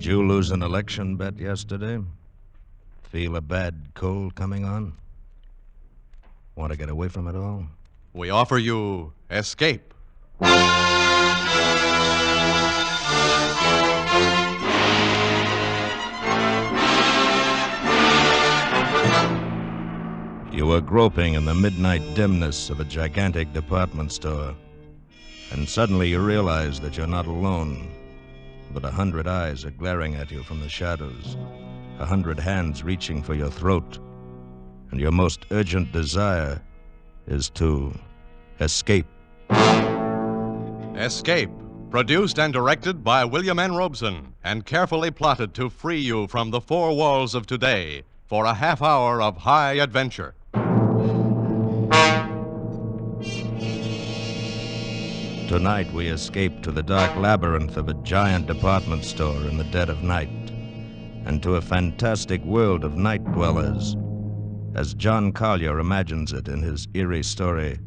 you lose an election bet yesterday? Feel a bad cold coming on? Want to get away from it all? We offer you escape. You were groping in the midnight dimness of a gigantic department store, and suddenly you realize that you're not alone, but 100 eyes are glaring at you from the shadows, 100 hands reaching for your throat, and your most urgent desire is to escape. Escape, produced and directed by William N. Robeson, and carefully plotted to free you from the four walls of today for a half hour of high adventure. Tonight we escape to the dark labyrinth of a giant department store in the dead of night, and to a fantastic world of night dwellers, as John Collier imagines it in his eerie story,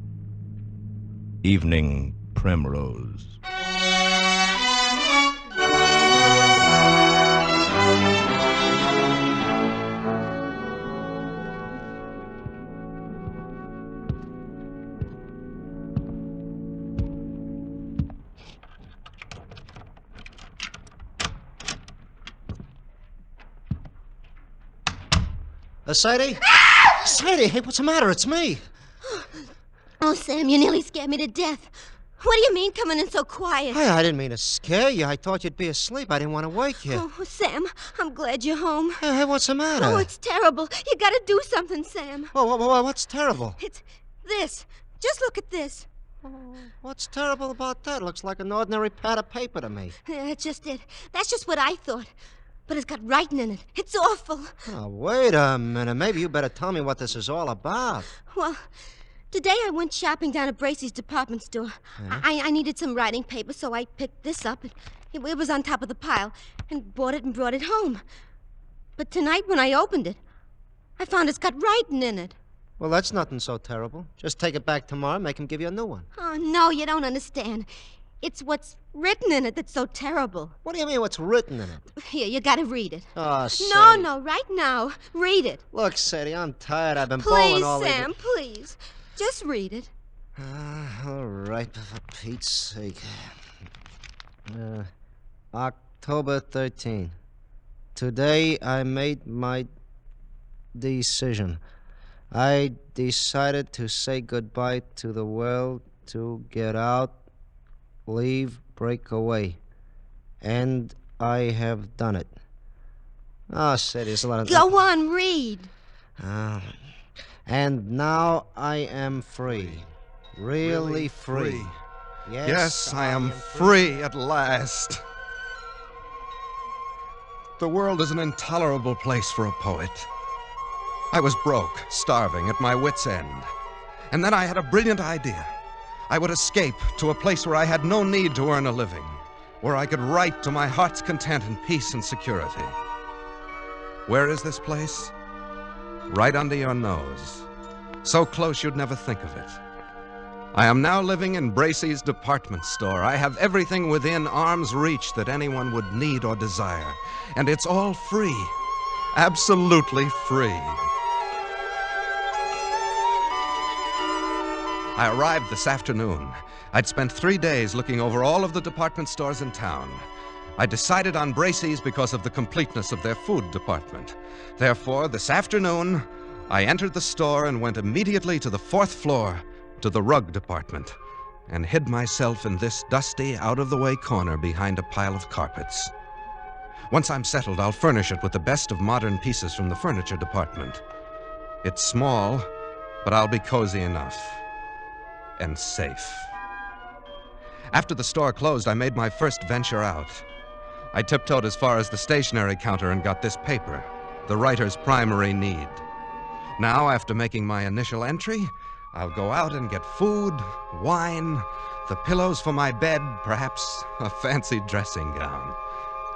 Evening Primrose. Sadie? Sadie, hey, what's the matter? It's me. Oh, Sam, you nearly scared me to death. What do you mean coming in so quiet? Hey, I didn't mean to scare you. I thought you'd be asleep. I didn't want to wake you. Oh, Sam, I'm glad you're home. Hey, what's the matter? Oh, it's terrible. You gotta do something, Sam. What's terrible? It's this. Just look at this. What's terrible about that? Looks like an ordinary pad of paper to me. Yeah, that's just it. That's just what I thought. But it's got writing in it. It's awful. Oh, wait a minute. Maybe you better tell me what this is all about. Well, today I went shopping down at Bracey's department store. Yeah? I needed some writing paper, so I picked this up. It was on top of the pile, and bought it and brought it home. But tonight when I opened it, I found it's got writing in it. Well, that's nothing so terrible. Just take it back tomorrow and make him give you a new one. Oh, no, you don't understand. It's what's written in it that's so terrible. What do you mean, what's written in it? Here, you gotta read it. Oh, No, Sadie. no, right now. Read it. Look, Sadie, I'm tired. I've been bowling all Please, evening. Sam, please. Just read it. All right, for Pete's sake. October 13. Today I made my decision. I decided to say goodbye to the world, to get out, leave, break away. And I have done it. Oh, Sadie, there's a lot of... Go on, read. And now I am free. Really free. Yes, I am free at last. The world is an intolerable place for a poet. I was broke, starving, at my wit's end. And then I had a brilliant idea. I would escape to a place where I had no need to earn a living, where I could write to my heart's content in peace and security. Where is this place? Right under your nose. So close you'd never think of it. I am now living in Bracey's department store. I have everything within arm's reach that anyone would need or desire. And it's all free. Absolutely free. I arrived this afternoon. I'd spent 3 days looking over all of the department stores in town. I decided on Bracey's because of the completeness of their food department. Therefore, this afternoon, I entered the store and went immediately to the 4th floor, to the rug department, and hid myself in this dusty, out-of-the-way corner behind a pile of carpets. Once I'm settled, I'll furnish it with the best of modern pieces from the furniture department. It's small, but I'll be cozy enough. And safe. After the store closed, I made my first venture out. I tiptoed as far as the stationery counter and got this paper, the writer's primary need. Now, after making my initial entry, I'll go out and get food, wine, the pillows for my bed, perhaps a fancy dressing gown.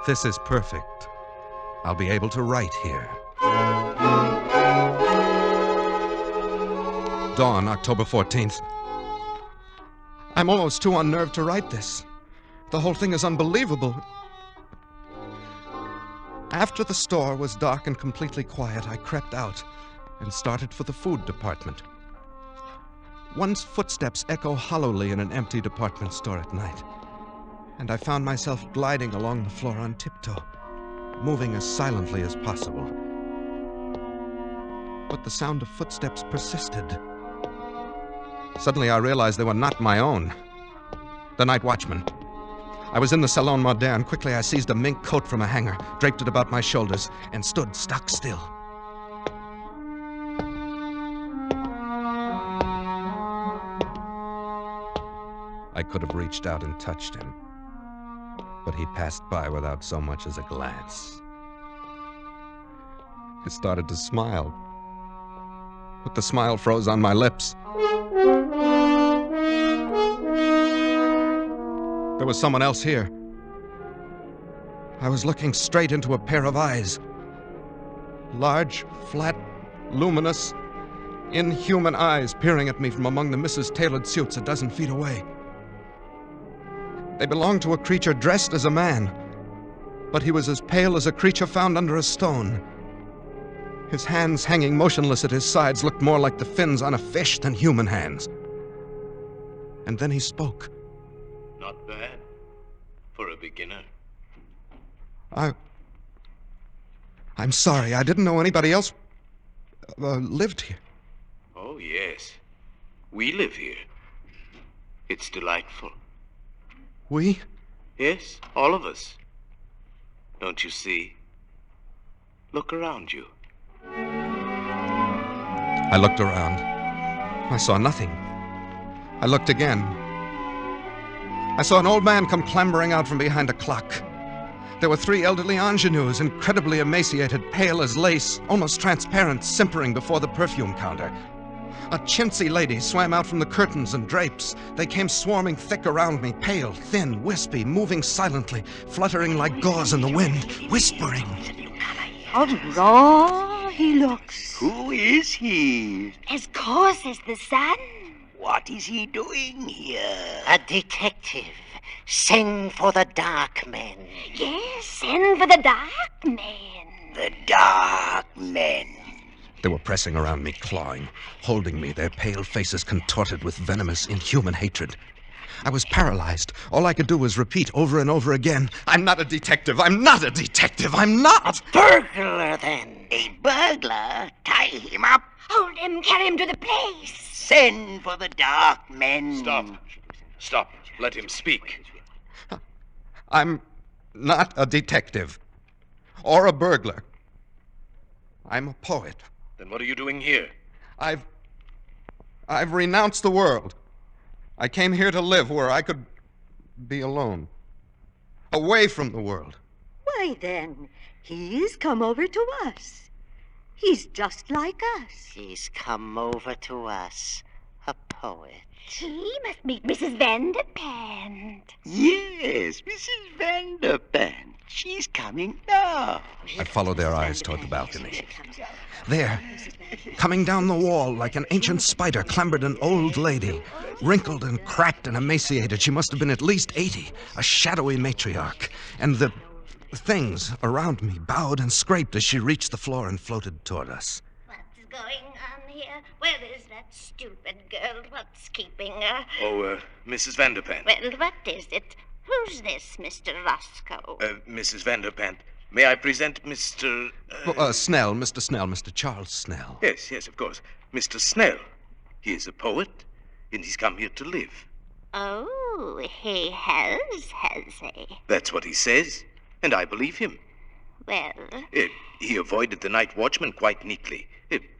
This is perfect. I'll be able to write here. Dawn, October 14th. I'm almost too unnerved to write this. The whole thing is unbelievable. After the store was dark and completely quiet, I crept out and started for the food department. One's footsteps echo hollowly in an empty department store at night, and I found myself gliding along the floor on tiptoe, moving as silently as possible. But the sound of footsteps persisted. Suddenly I realized they were not my own. The night watchman. I was in the Salon Moderne. Quickly I seized a mink coat from a hanger, draped it about my shoulders, and stood stock still. I could have reached out and touched him, but he passed by without so much as a glance. I started to smile, but the smile froze on my lips. There was someone else here. I was looking straight into a pair of eyes. Large, flat, luminous, inhuman eyes peering at me from among the Mrs. Tailored suits a dozen feet away. They belonged to a creature dressed as a man, but he was as pale as a creature found under a stone. His hands hanging motionless at his sides looked more like the fins on a fish than human hands. And then he spoke. Not bad for a beginner. I'm sorry. I didn't know anybody else lived here. Oh, yes. We live here. It's delightful. We? Yes, all of us. Don't you see? Look around you. I looked around. I saw nothing. I looked again. I saw an old man come clambering out from behind a clock. There were 3 elderly ingenues, incredibly emaciated, pale as lace, almost transparent, simpering before the perfume counter. A chintzy lady swam out from the curtains and drapes. They came swarming thick around me, pale, thin, wispy, moving silently, fluttering like gauze in the wind, whispering. How raw he looks. Who is he? As coarse as the sun. What is he doing here? A detective. Send for the dark men. Yes, send for the dark men. The dark men. They were pressing around me, clawing, holding me, their pale faces contorted with venomous, inhuman hatred. I was paralyzed. All I could do was repeat over and over again, I'm not a detective, I'm not a detective, I'm not! A burglar, then. A burglar? Tie him up. Hold him, carry him to the place. Send for the dark men. Stop. Let him speak. I'm not a detective. Or a burglar. I'm a poet. Then what are you doing here? I've renounced the world. I came here to live where I could be alone. Away from the world. Why then, he's come over to us. He's just like us. He's come over to us, a poet. He must meet Mrs. Vanderpant. Yes, Mrs. Vanderpant. She's coming now. I followed their eyes toward the balcony. There, coming down the wall like an ancient spider, clambered an old lady, wrinkled and cracked and emaciated. She must have been at least 80, a shadowy matriarch. And the things around me bowed and scraped as she reached the floor and floated toward us. What's going on here? Where is that stupid girl? What's keeping her? Oh, Mrs. Vanderpant. Well, what is it? Who's this, Mr. Roscoe? Mrs. Vanderpant, may I present Mr. Snell, Mr. Snell, Mr. Charles Snell. Yes, of course. Mr. Snell. He is a poet, and he's come here to live. Oh, he has he? That's what he says, and I believe him. Well, He avoided the night watchman quite neatly,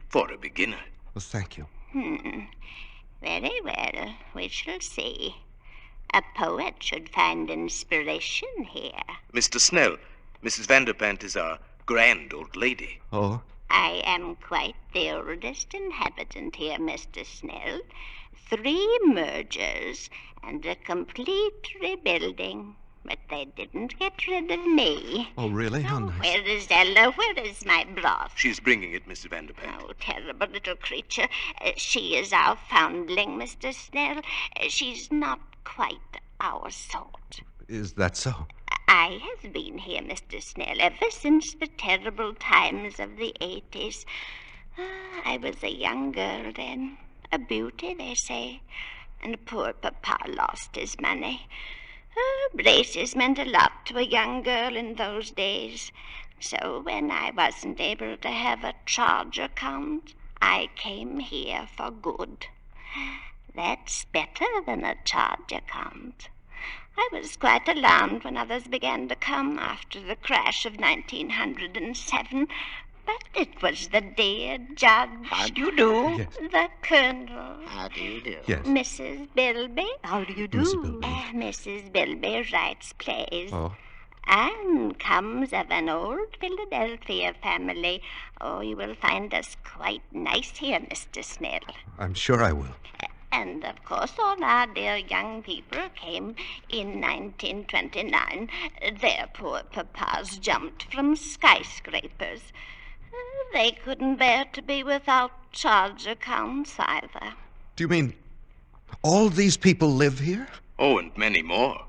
for a beginner. Well, thank you. very well. We shall see. A poet should find inspiration here. Mr. Snell, Mrs. Vanderpant is our grand old lady. Oh? I am quite the oldest inhabitant here, Mr. Snell. 3 mergers and a complete rebuilding. But they didn't get rid of me. Oh, really? How nice. Where is Ella? Where is my broth? She's bringing it, Mr. Vanderpant. Oh, terrible little creature. She is our foundling, Mr. Snell. She's not quite our sort. Is that so? I I has been here, Mr. Snell, ever since the terrible times of the 80s. I was a young girl then, a beauty, they say, and poor Papa lost his money. Braces meant a lot to a young girl in those days. So when I wasn't able to have a charge account, I came here for good. That's better than a charge account. I was quite alarmed when others began to come after the crash of 1907, but it was the dear judge. How do you do? Yes. The colonel. How do you do? Yes. Mrs. Bilby. How do you do? Mrs. Bilby. Mrs. Bilby writes plays. Oh. And comes of an old Philadelphia family. Oh, you will find us quite nice here, Mr. Snell. I'm sure I will. And, of course, all our dear young people came in 1929. Their poor papas jumped from skyscrapers. They couldn't bear to be without charge accounts either. Do you mean all these people live here? Oh, and many more.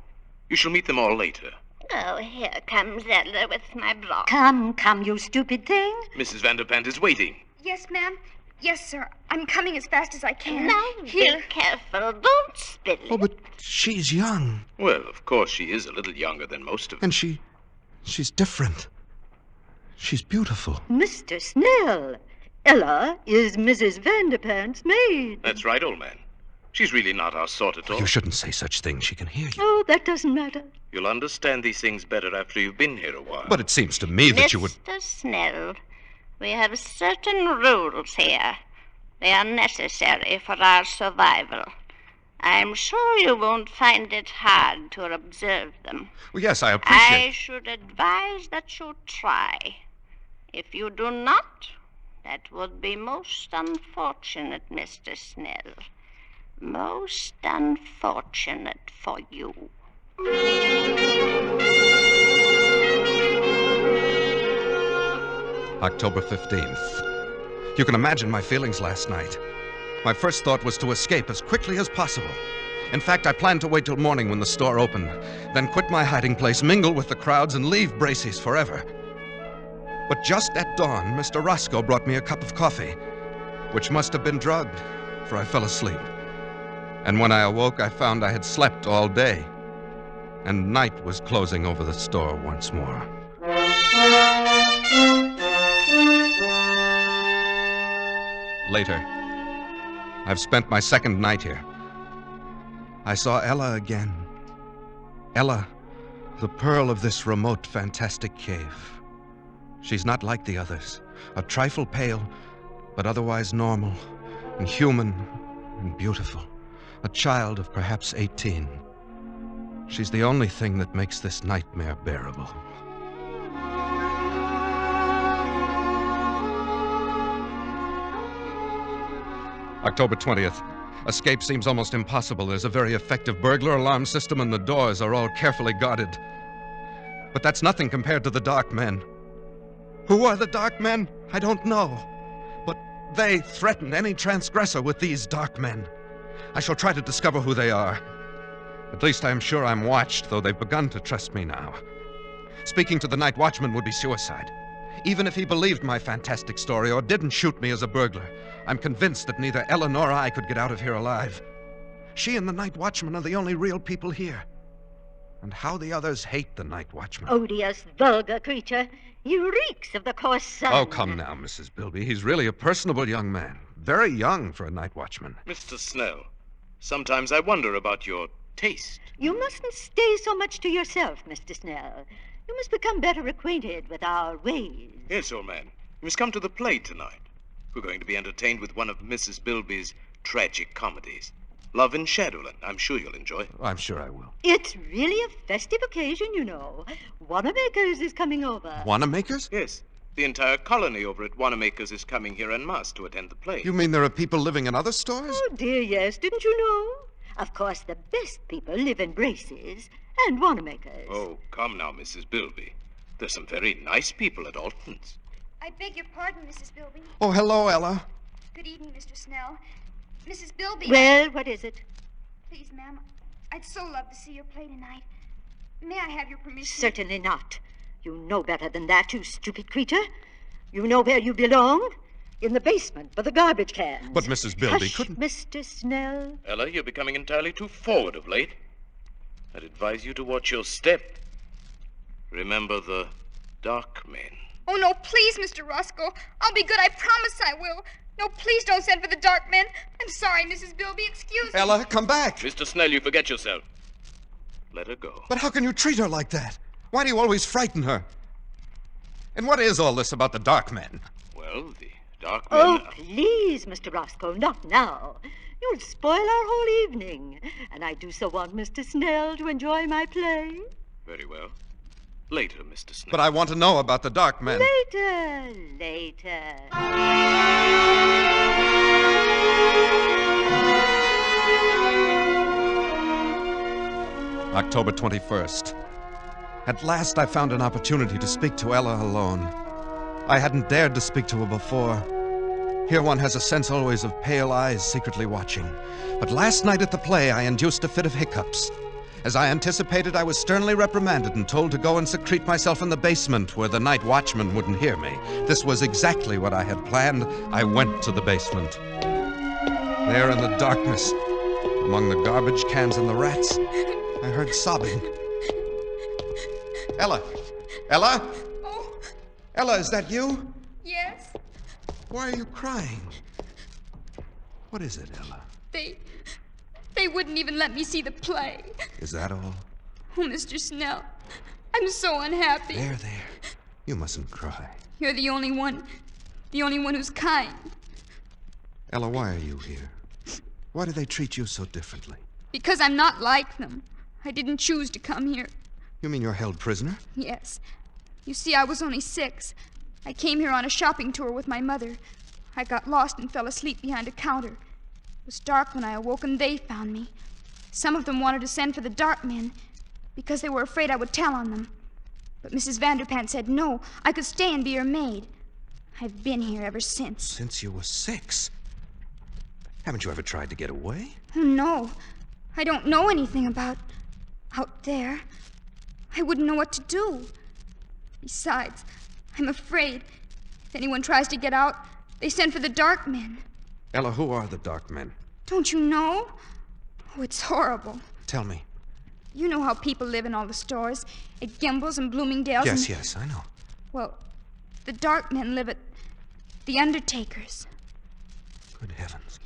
You shall meet them all later. Oh, here comes Ella with my broth. Come, you stupid thing. Mrs. Vanderpant is waiting. Yes, ma'am. Yes, sir. I'm coming as fast as I can. Now, Here. be careful. Don't spill it. Oh, but she's young. Well, of course, she is a little younger than most of them. And she's different. She's beautiful. Mr. Snell, Ella is Mrs. Vanderpant's maid. That's right, old man. She's really not our sort at all. You shouldn't say such things. She can hear you. Oh, that doesn't matter. You'll understand these things better after you've been here a while. But it seems to me that you would... Mr. Snell, we have certain rules here. They are necessary for our survival. I'm sure you won't find it hard to observe them. Well, yes, I I appreciate... should advise that you try. If you do not, that would be most unfortunate, Mr. Snell. Most unfortunate for you. October 15th. You can imagine my feelings last night. My first thought was to escape as quickly as possible. In fact, I planned to wait till morning when the store opened, then quit my hiding place, mingle with the crowds, and leave Bracy's forever. But just at dawn, Mr. Roscoe brought me a cup of coffee, which must have been drugged, for I fell asleep. And when I awoke, I found I had slept all day, and night was closing over the store once more. Later, I've spent my second night here. I saw Ella again. Ella, the pearl of this remote, fantastic cave. She's not like the others, a trifle pale, but otherwise normal and human and beautiful. A child of perhaps 18. She's the only thing that makes this nightmare bearable. October 20th. Escape seems almost impossible. There's a very effective burglar alarm system and the doors are all carefully guarded. But that's nothing compared to the Dark Men. Who are the Dark Men? I don't know. But they threaten any transgressor with these Dark Men. I shall try to discover who they are. At least I am sure I'm watched, though they've begun to trust me now. Speaking to the night watchman would be suicide. Even if he believed my fantastic story or didn't shoot me as a burglar, I'm convinced that neither Ella nor I could get out of here alive. She and the night watchman are the only real people here. And how the others hate the night watchman. Odious, vulgar creature. He reeks of the coarse sun. Oh, come now, Mrs. Bilby. He's really a personable young man. Very young for a night watchman. Mr. Snell, sometimes I wonder about your taste. You mustn't stay so much to yourself, Mr. Snell. You must become better acquainted with our ways. Yes, old man. You must come to the play tonight. We're going to be entertained with one of Mrs. Bilby's tragic comedies. Love in Shadowland. I'm sure you'll enjoy it. I'm sure I will. It's really a festive occasion, you know. Wanamaker's is coming over. Wanamaker's? Yes. The entire colony over at Wanamaker's is coming here en masse to attend the play. You mean there are people living in other stores? Oh, dear, yes. Didn't you know? Of course, the best people live in Braces and Wanamaker's. Oh, come now, Mrs. Bilby. There's some very nice people at Alton's. I beg your pardon, Mrs. Bilby. Oh, hello, Ella. Good evening, Mr. Snell. Mrs. Bilby. Well, what is it? Please, ma'am, I'd so love to see your play tonight. May I have your permission? Certainly not. You know better than that, you stupid creature. You know where you belong. In the basement by the garbage cans. But Mrs. Bilby Hush, couldn't... Mr. Snell. Ella, you're becoming entirely too forward of late. I'd advise you to watch your step. Remember the dark men. Oh, no, please, Mr. Roscoe. I'll be good. I promise I will. No, please don't send for the dark men. I'm sorry, Mrs. Bilby. Excuse me. Ella, come back. Mr. Snell, you forget yourself. Let her go. But how can you treat her like that? Why do you always frighten her? And what is all this about the dark men? Well, the dark men... Oh, please, Mr. Roscoe, not now. You'll spoil our whole evening. And I do so want Mr. Snell to enjoy my play. Very well. Later, Mr. Snell. But I want to know about the dark men. Later. October 21st. At last I found an opportunity to speak to Ella alone. I hadn't dared to speak to her before. Here one has a sense always of pale eyes secretly watching. But last night at the play I induced a fit of hiccups. As I anticipated, I was sternly reprimanded and told to go and secrete myself in the basement where the night watchman wouldn't hear me. This was exactly what I had planned. I went to the basement. There in the darkness, among the garbage cans and the rats, I heard sobbing. Ella! Ella! Oh, Ella, is that you? yes. Why are you crying? What is it, Ella? They wouldn't even let me see the play. Is that all? Oh, Mr. Snell, I'm so unhappy. There. You mustn't cry. You're the only one who's kind. Ella, why are you here? Why do they treat you so differently? Because I'm not like them. I didn't choose to come here. You mean you're held prisoner? Yes. You see, I was only 6. I came here on a shopping tour with my mother. I got lost and fell asleep behind a counter. It was dark when I awoke and they found me. Some of them wanted to send for the dark men because they were afraid I would tell on them. But Mrs. Vanderpant said no, I could stay and be her maid. I've been here ever since. Since you were 6? Haven't you ever tried to get away? Oh, no. I don't know anything about out there. I wouldn't know what to do. Besides, I'm afraid if anyone tries to get out, they send for the dark men. Ella, who are the dark men? Don't you know? Oh, it's horrible. Tell me. You know how people live in all the stores, at Gimbel's and Bloomingdale's. Yes, I know. Well, the dark men live at the Undertaker's. Good heavens.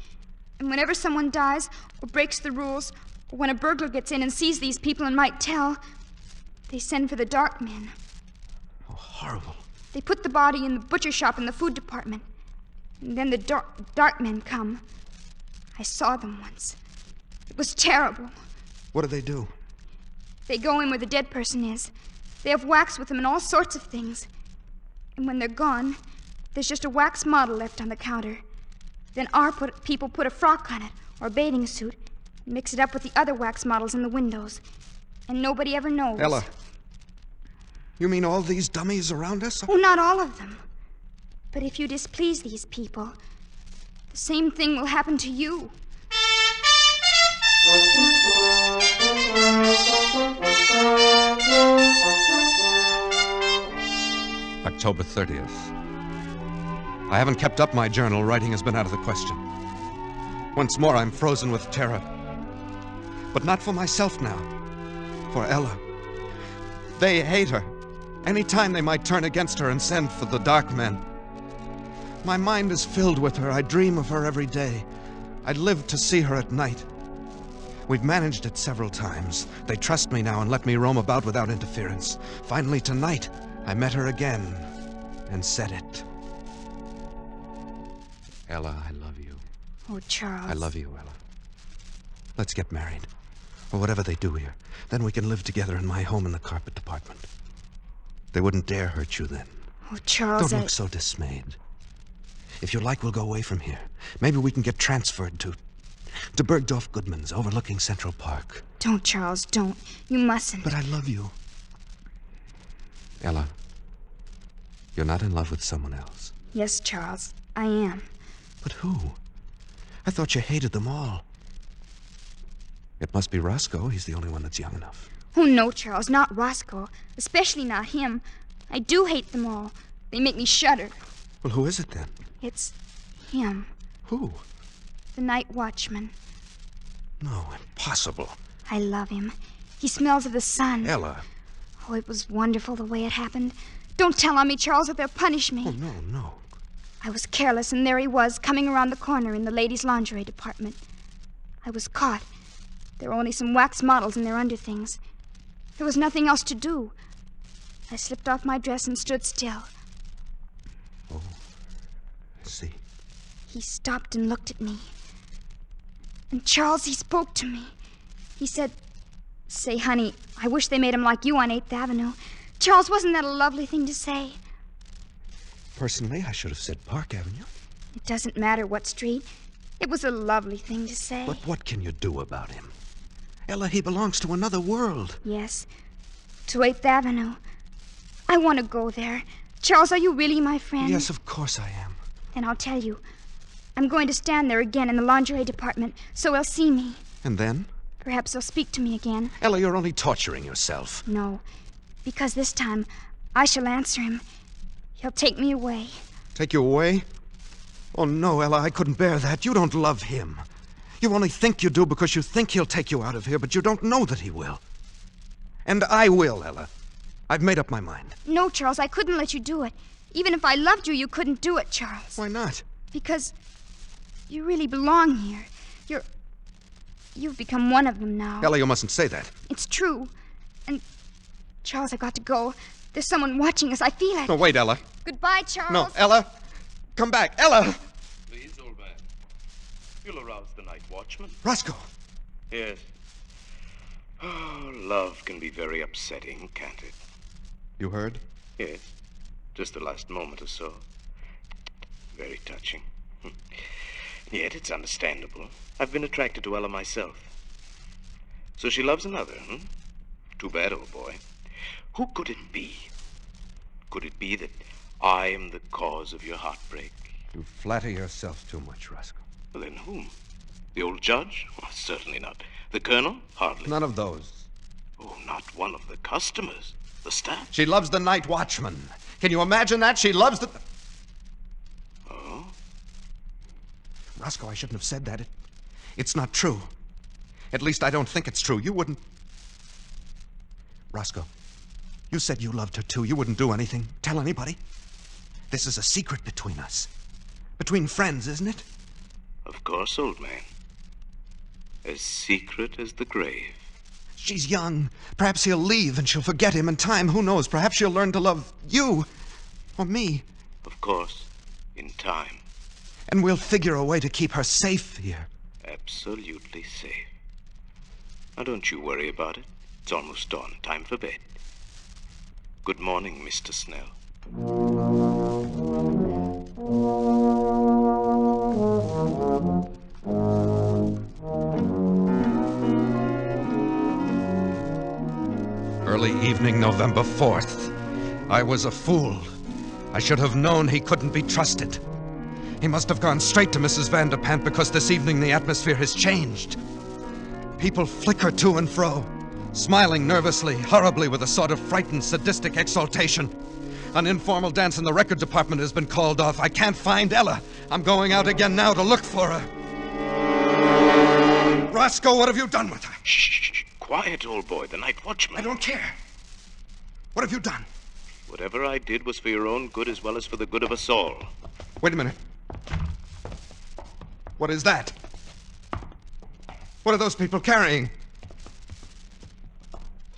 And whenever someone dies or breaks the rules, or when a burglar gets in and sees these people and might tell, they send for the dark men. Oh, horrible. They put the body in the butcher shop in the food department. And then the dark men come. I saw them once. It was terrible. What do they do? They go in where the dead person is. They have wax with them and all sorts of things. And when they're gone, there's just a wax model left on the counter. Then people put a frock on it, or a bathing suit, and mix it up with the other wax models in the windows. And nobody ever knows. Ella, you mean all these dummies around us? Oh, not all of them. But if you displease these people, the same thing will happen to you. October 30th. I haven't kept up my journal. Writing has been out of the question. Once more, I'm frozen with terror. But not for myself now. For Ella. They hate her. Any time they might turn against her and send for the dark men. My mind is filled with her. I dream of her every day. I live to see her at night. We've managed it several times. They trust me now and let me roam about without interference. Finally, tonight, I met her again and said it. Ella, I love you. Oh, Charles. I love you, Ella. Let's get married. Or whatever they do here. Then we can live together in my home in the carpet department. They wouldn't dare hurt you then. Oh, Charles, Don't look so dismayed. If you like, we'll go away from here. Maybe we can get transferred to Bergdorf Goodman's, overlooking Central Park. Don't, Charles, don't. You mustn't. But I love you. Ella, you're not in love with someone else. Yes, Charles, I am. But who? I thought you hated them all. It must be Roscoe. He's the only one that's young enough. Oh, no, Charles, not Roscoe. Especially not him. I do hate them all. They make me shudder. Well, who is it then? It's him. Who? The night watchman. No, impossible. I love him. He smells of the sun. Ella. Oh, it was wonderful the way it happened. Don't tell on me, Charles, or they'll punish me. Oh, no. I was careless, and there he was, coming around the corner in the ladies' lingerie department. I was caught. There were only some wax models in their underthings. There was nothing else to do. I slipped off my dress and stood still. Oh, I see. He stopped and looked at me. And Charles, he spoke to me. He said, "Say, honey, I wish they made him like you on 8th Avenue. Charles, wasn't that a lovely thing to say? Personally, I should have said Park Avenue. It doesn't matter what street. It was a lovely thing to say. But what can you do about him? Ella, he belongs to another world. Yes, to 8th Avenue. I want to go there. Charles, are you really my friend? Yes, of course I am. Then I'll tell you. I'm going to stand there again in the lingerie department, so he'll see me. And then? Perhaps he'll speak to me again. Ella, you're only torturing yourself. No, because this time I shall answer him. He'll take me away. Take you away? Oh, no, Ella, I couldn't bear that. You don't love him. You only think you do because you think he'll take you out of here, but you don't know that he will. And I will, Ella. I've made up my mind. No, Charles, I couldn't let you do it. Even if I loved you, you couldn't do it, Charles. Why not? Because you really belong here. You've become one of them now. Ella, you mustn't say that. It's true. And, Charles, I got to go. There's someone watching us. I feel it. No, wait, Ella. Goodbye, Charles. No, Ella. Come back. Ella! Please, old man. You'll arouse the night watchman. Roscoe. Yes. Oh, love can be very upsetting, can't it? You heard? Yes. Just the last moment or so. Very touching. Yet it's understandable. I've been attracted to Ella myself. So she loves another, Too bad, old boy. Who could it be? Could it be that I am the cause of your heartbreak? You flatter yourself too much, Roscoe. Well, then whom? The old judge? Oh, certainly not. The colonel? Hardly. None of those. Oh, not one of the customers. The staff? She loves the night watchman. Can you imagine that? She loves the... Oh? Roscoe, I shouldn't have said that. It's not true. At least I don't think it's true. You wouldn't... Roscoe, you said you loved her too. You wouldn't do anything. Tell anybody. This is a secret between us. Between friends, isn't it? Of course, old man. As secret as the grave. She's young. Perhaps he'll leave and she'll forget him in time. Who knows? Perhaps she'll learn to love you. Or me. Of course. In time. And we'll figure a way to keep her safe here. Absolutely safe. Now, don't you worry about it. It's almost dawn. Time for bed. Good morning, Mr. Snell. Early evening, November 4th. I was a fool. I should have known he couldn't be trusted. He must have gone straight to Mrs. Vanderpant because this evening the atmosphere has changed. People flicker to and fro, smiling nervously, horribly with a sort of frightened, sadistic exultation. An informal dance in the record department has been called off. I can't find Ella. I'm going out again now to look for her. Roscoe, what have you done with her? Shh. Quiet, old boy. The night watchman. I don't care. What have you done? Whatever I did was for your own good as well as for the good of us all. Wait a minute. What is that? What are those people carrying?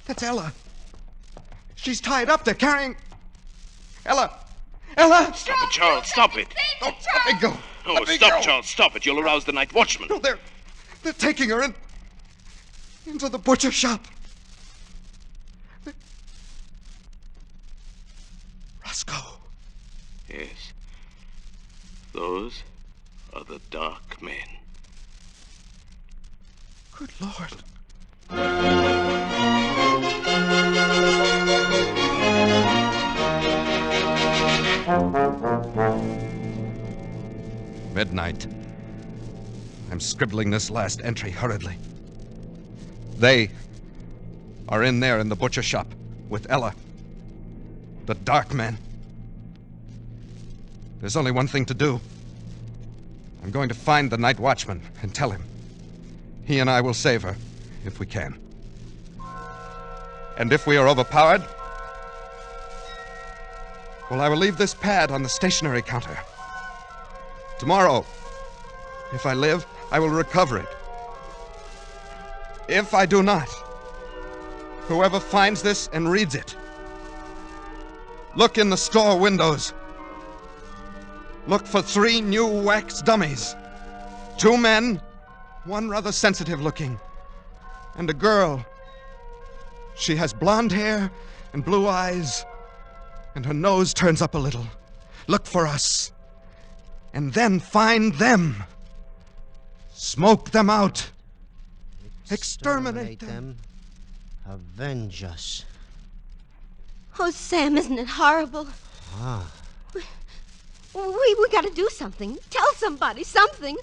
That's Ella. She's tied up. They're carrying... Ella! Ella! Stop it, Charles. Stop it. Oh, let me go. Oh, Let me stop, go. Charles. Stop it. You'll arouse the night watchman. No, they're taking her into the butcher shop. Roscoe. Yes. Those are the dark men. Good Lord. Midnight. I'm scribbling this last entry hurriedly. They are in there in the butcher shop with Ella. The dark men. There's only one thing to do. I'm going to find the night watchman and tell him. He and I will save her, if we can. And if we are overpowered, well, I will leave this pad on the stationery counter. Tomorrow, if I live, I will recover it. If I do not, whoever finds this and reads it, look in the store windows. Look for 3 new wax dummies. 2 men, 1 rather sensitive looking, and a girl. She has blonde hair and blue eyes, and her nose turns up a little. Look for us, and then find them. Smoke them out. Exterminate them. Avenge us. Oh, Sam, isn't it horrible? Ah. We gotta do something. Tell somebody something.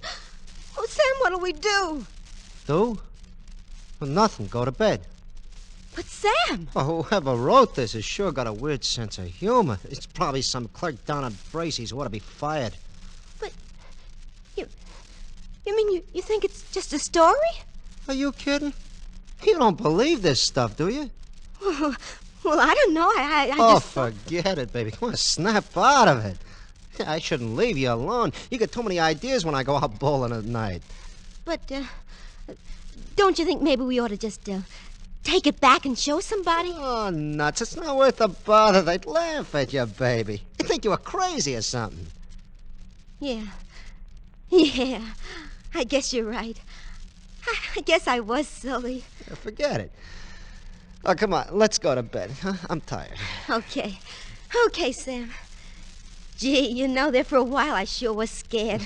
Oh, Sam, what'll we do? Do? Well, nothing. Go to bed. But Sam! Oh, whoever wrote this has sure got a weird sense of humor. It's probably some clerk down at Bracey's who ought to be fired. But you mean you think it's just a story? Are you kidding? You don't believe this stuff, do you? Well, I don't know. I Oh, Oh, just... forget it, baby. Come on, snap out of it. I shouldn't leave you alone. You get too many ideas when I go out bowling at night. But, don't you think maybe we ought to just, take it back and show somebody? Oh, nuts. It's not worth the bother. They'd laugh at you, baby. They'd think you were crazy or something. Yeah, I guess you're right. I guess I was silly. Yeah, forget it. Oh, come on. Let's go to bed. Huh? I'm tired. Okay, Sam. Gee, there for a while I sure was scared.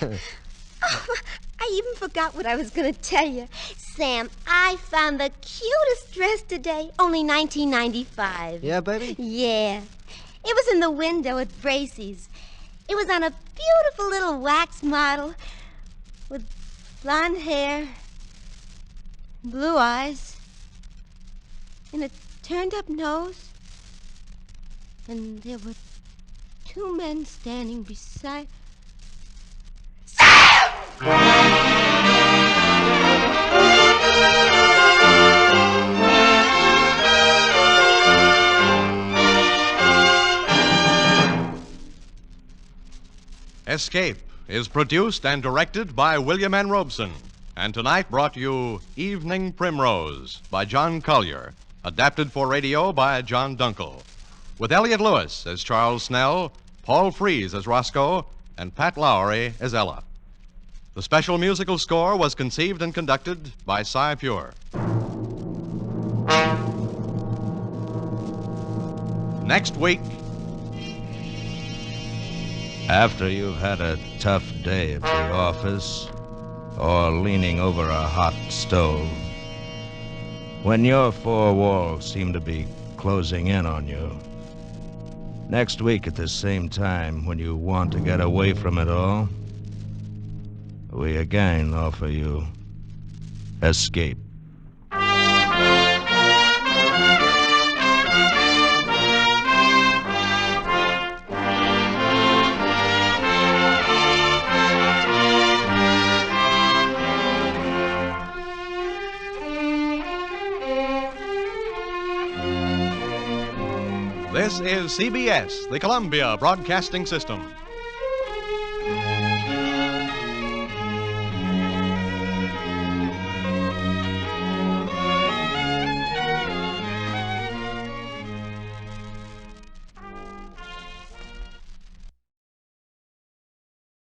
Oh, I even forgot what I was going to tell you. Sam, I found the cutest dress today, only $19.95. Yeah, baby? Yeah. It was in the window at Bracey's. It was on a beautiful little wax model with blonde hair, blue eyes, and a turned-up nose. And there were 2 men standing beside... Escape is produced and directed by William N. Robeson, and tonight brought you Evening Primrose by John Collier, adapted for radio by John Dunkel, with Elliott Lewis as Charles Snell, Paul Frees as Roscoe, and Pat Lowry as Ella. The special musical score was conceived and conducted by Cy Pure. Next week, After you've had a tough day at the office or leaning over a hot stove, when your 4 walls seem to be closing in on you, next week at the same time when you want to get away from it all, we again offer you Escape. this is CBS, the Columbia Broadcasting System.